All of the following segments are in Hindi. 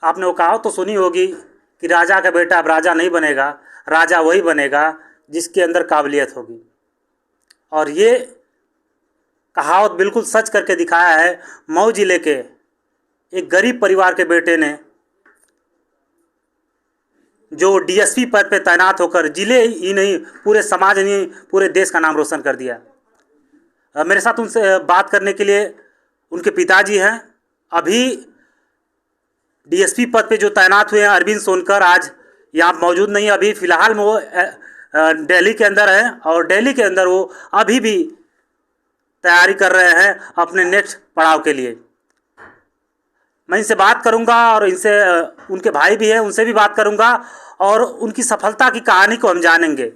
आपने वो कहावत तो सुनी होगी कि राजा का बेटा अब राजा नहीं बनेगा, राजा वही बनेगा जिसके अंदर काबिलियत होगी। और ये कहावत बिल्कुल सच करके दिखाया है। मऊ जिले के एक गरीब परिवार के बेटे ने जो डीएसपी पद पे तैनात होकर जिले ही नहीं पूरे समाज नहीं पूरे देश का नाम रोशन कर दिया। मेरे साथ उनसे बात करने के लिए उनके पिताजी हैं। अभी डीएसपी पद पे जो तैनात हुए हैं अरविंद सोनकर, आज यहाँ मौजूद नहीं है। अभी फ़िलहाल में वो दिल्ली के अंदर है और दिल्ली के अंदर वो अभी भी तैयारी कर रहे हैं अपने नेक्स्ट पड़ाव के लिए। मैं इनसे बात करूंगा और इनसे उनके भाई भी हैं उनसे भी बात करूंगा और उनकी सफलता की कहानी को हम जानेंगे।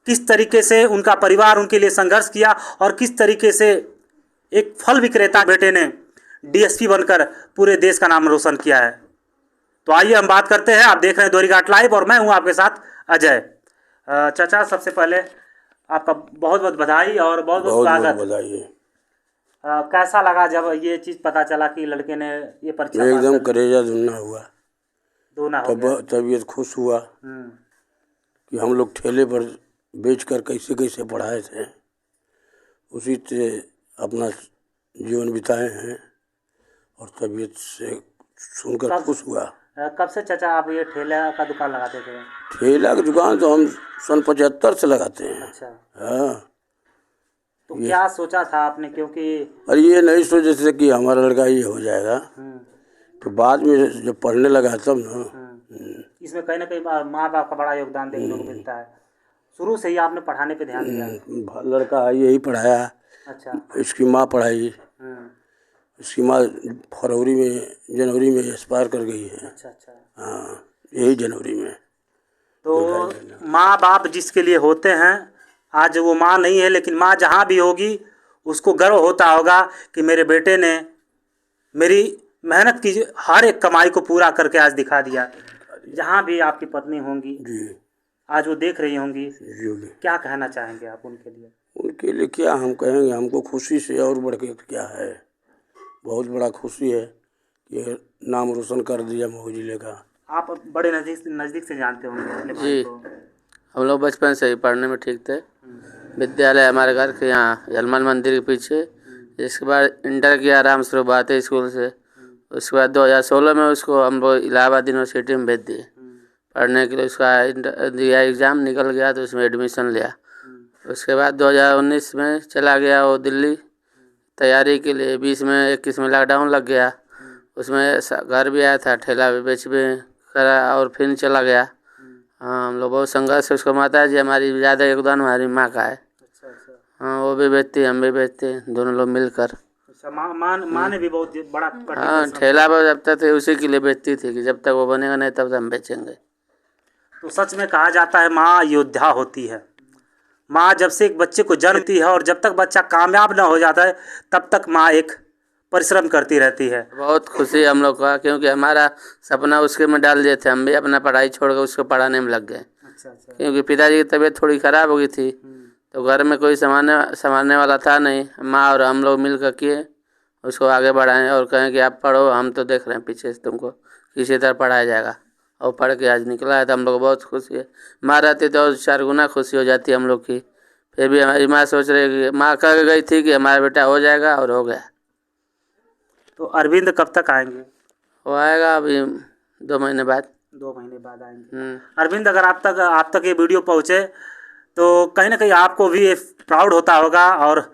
किस तरीके से उनका परिवार उनके लिए संघर्ष किया और किस तरीके से एक फल विक्रेता बेटे ने डीएसपी बनकर पूरे देश का नाम रोशन किया है। तो आइए हम बात करते हैं। आप देख रहे हैं दोहरीघाट लाइव और मैं हूं आपके साथ अजय। चाचा, सबसे पहले आपका बहुत बहुत बधाई और बहुत बहुत स्वागत। बधाई। कैसा लगा जब ये चीज़ पता चला कि लड़के ने ये परीक्षा एकदम करेजा धुनना हुआ, दोना हो गया। तबीयत खुश हुआ कि हम लोग ठेले पर बेचकर कैसे कैसे पढ़ाए थे, उसी से अपना जीवन बिताए हैं और तबीयत से सुनकर खुश हुआ। कब से चाचा आप ये ठेला का दुकान लगाते थे? ठेला की दुकान तो हम सन 75 से लगाते हैं। अच्छा। हाँ। तो क्या सोचा था आपने? क्योंकि अरे ये नहीं सोचे थे कि हमारा लड़का ये हो जाएगा, तो बाद में जब पढ़ने लगा तब ना इसमें कहीं ना कहीं माँ बाप का बड़ा योगदान देखने को मिलता है। शुरू से ही आपने पढ़ाने पे ध्यान दिया? लड़का यही पढ़ाया। अच्छा। इसकी माँ पढ़ाई। इसकी माँ जनवरी में एक्सपायर कर गई है। अच्छा अच्छा। हाँ, यही जनवरी में। तो माँ बाप जिसके लिए होते हैं, आज वो माँ नहीं है लेकिन माँ जहाँ भी होगी उसको गर्व होता होगा कि मेरे बेटे ने मेरी मेहनत की हर एक कमाई को पूरा करके आज दिखा दिया। जहाँ भी आपकी पत्नी होंगी जी, आज वो देख रही होंगी, जी, क्या कहना चाहेंगे आप उनके लिए? उनके लिए क्या हम कहेंगे, हमको खुशी से और बढ़ के क्या है, बहुत बड़ा खुशी है कि नाम रोशन कर दिया मऊ जिले का। आप बड़े नज़दीक से जानते होंगे अपने भाई जी। को। हम लोग बचपन से ही पढ़ने में ठीक थे। विद्यालय हमारे घर के यहाँ जलमल मंदिर के पीछे। इसके बाद इंटर किया राम शुरुआती स्कूल से। उसके बाद 2016 में उसको हम लोग इलाहाबाद यूनिवर्सिटी में भेज दिए पढ़ने के लिए। उसका दिया एग्ज़ाम, निकल गया तो उसमें एडमिशन लिया। उसके बाद 2019 में चला गया वो दिल्ली तैयारी के लिए। 21 में लॉकडाउन लग गया, उसमें घर भी आया था, ठेला भी बेच भी करा और फिर चला गया। हाँ, हम लोग बहुत संघर्ष से उसको, माता जी हमारी ज़्यादा योगदान हमारी माँ का है। अच्छा अच्छा। हाँ, वो भी बेचती हम भी बेचते, दोनों लोग मिलकर। अच्छा, माँ ने भी बहुत बड़ा हाँ, ठेला पर जब तक थे उसी के लिए बेचती थी कि जब तक वो बनेगा नहीं तब तक हम बेचेंगे। तो सच में कहा जाता है माँ योद्धा होती है। माँ जब से एक बच्चे को जन्म देती है और जब तक बच्चा कामयाब ना हो जाता है तब तक माँ एक परिश्रम करती रहती है। बहुत खुशी हम लोग का, क्योंकि हमारा सपना उसके में डाल दिए थे। हम भी अपना पढ़ाई छोड़कर उसको पढ़ाने में लग गए। अच्छा अच्छा। क्योंकि पिताजी की तबीयत थोड़ी ख़राब हो गई थी तो घर में कोई संभालने वाला था नहीं। माँ और हम लोग मिल कर किए, उसको आगे बढ़ाएं और कहें कि आप पढ़ो, हम तो देख रहे हैं पीछे से तुमको किसी तरह पढ़ाया जाएगा। और पढ़ के आज निकला है तो हम लोग बहुत खुशी है। माँ रहती तो और 4 गुना खुशी हो जाती हम लोग की। फिर भी हमारी माँ सोच रही कि माँ कह गई थी कि हमारा बेटा हो जाएगा और हो गया। तो अरविंद कब तक आएंगे? वो आएगा अभी 2 महीने बाद। 2 महीने बाद आएंगे। अरविंद, अगर आप तक ये वीडियो पहुँचे तो कहीं ना कहीं आपको भी प्राउड होता होगा। और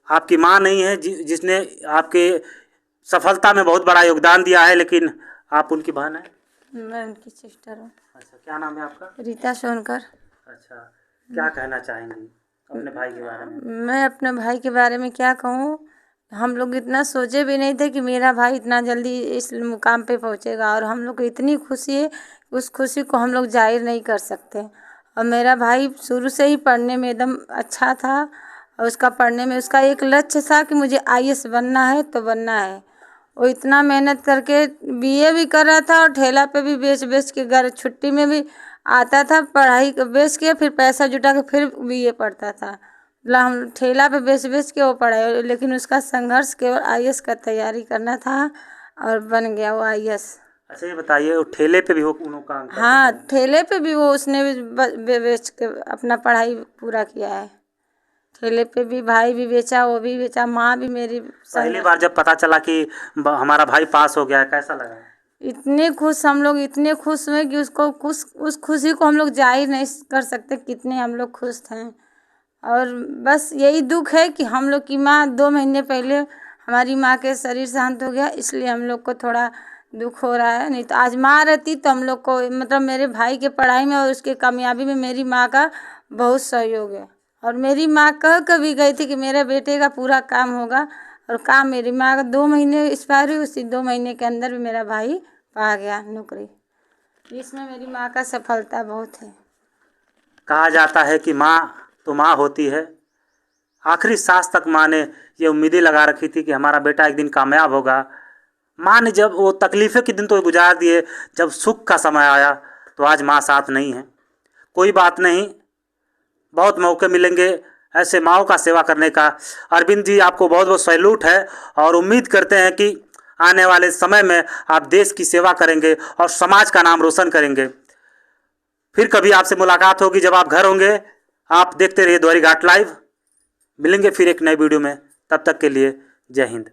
आपकी माँ नहीं है जिसने आपके सफलता में बहुत बड़ा योगदान दिया है, लेकिन आप उनकी बहन हैं। मैं उनकी सिस्टर हूँ। अच्छा, क्या नाम है आपका? रीता सोनकर। अच्छा, क्या कहना चाहेंगी अपने भाई के बारे में? मैं अपने भाई के बारे में क्या कहूँ, हम लोग इतना सोचे भी नहीं थे कि मेरा भाई इतना जल्दी इस मुकाम पे पहुँचेगा। और हम लोग को इतनी खुशी है, उस खुशी को हम लोग जाहिर नहीं कर सकते। और मेरा भाई शुरू से ही पढ़ने में एकदम अच्छा था और उसका पढ़ने में उसका एक लक्ष्य था कि मुझे आईएएस बनना है तो बनना है। वो इतना मेहनत करके बीए भी कर रहा था और ठेला पे भी बेच के घर छुट्टी में भी आता था, पढ़ाई बेच के फिर पैसा जुटा के फिर बीए पढ़ता था। मतलब हम ठेला पे बेच के वो पढ़ाई, लेकिन उसका संघर्ष केवल आईएएस का तैयारी करना था और बन गया वो आईएएस। अच्छा ये बताइए, वो ठेले पे भी वो उन्होंने काम करते हाँ, थे? ठेले पे भी वो उसने भी बेच के अपना पढ़ाई पूरा किया है। ठेले पे भी भाई भी बेचा, वो भी बेचा, माँ भी मेरी पहली बार जब पता चला कि हमारा भाई पास हो गया है, कैसा लगा? इतने खुश, हम लोग इतने खुश हुए कि उसको खुश, उस खुशी को हम लोग जाहिर नहीं कर सकते कितने हम लोग खुश थे। और बस यही दुख है कि हम लोग की माँ 2 महीने पहले हमारी माँ के शरीर शांत हो गया, इसलिए हम लोग को थोड़ा दुख हो रहा है। नहीं तो आज माँ रहती तो हम लोग को मतलब मेरे भाई के पढ़ाई में और उसके कामयाबी में मेरी माँ का बहुत सहयोग है। और मेरी माँ कह कभी गई थी कि मेरे बेटे का पूरा काम होगा, और काम मेरी माँ का 2 महीने एक्सपायर हुई, उसी 2 महीने के अंदर भी मेरा भाई पा गया नौकरी। इसमें मेरी माँ का सफलता बहुत है। कहा जाता है कि माँ तो माँ होती है। आखिरी सांस तक माँ ने ये उम्मीदें लगा रखी थी कि हमारा बेटा एक दिन कामयाब होगा। माँ ने जब वो तकलीफ़ें के दिन तो गुजार दिए, जब सुख का समय आया तो आज माँ साथ नहीं है। कोई बात नहीं, बहुत मौके मिलेंगे ऐसे माँओं का सेवा करने का। अरविंद जी, आपको बहुत बहुत सैल्यूट है और उम्मीद करते हैं कि आने वाले समय में आप देश की सेवा करेंगे और समाज का नाम रोशन करेंगे। फिर कभी आपसे मुलाकात होगी जब आप घर होंगे। आप देखते रहिए द्वारी घाट लाइव। मिलेंगे फिर एक नए वीडियो में, तब तक के लिए जय हिंद।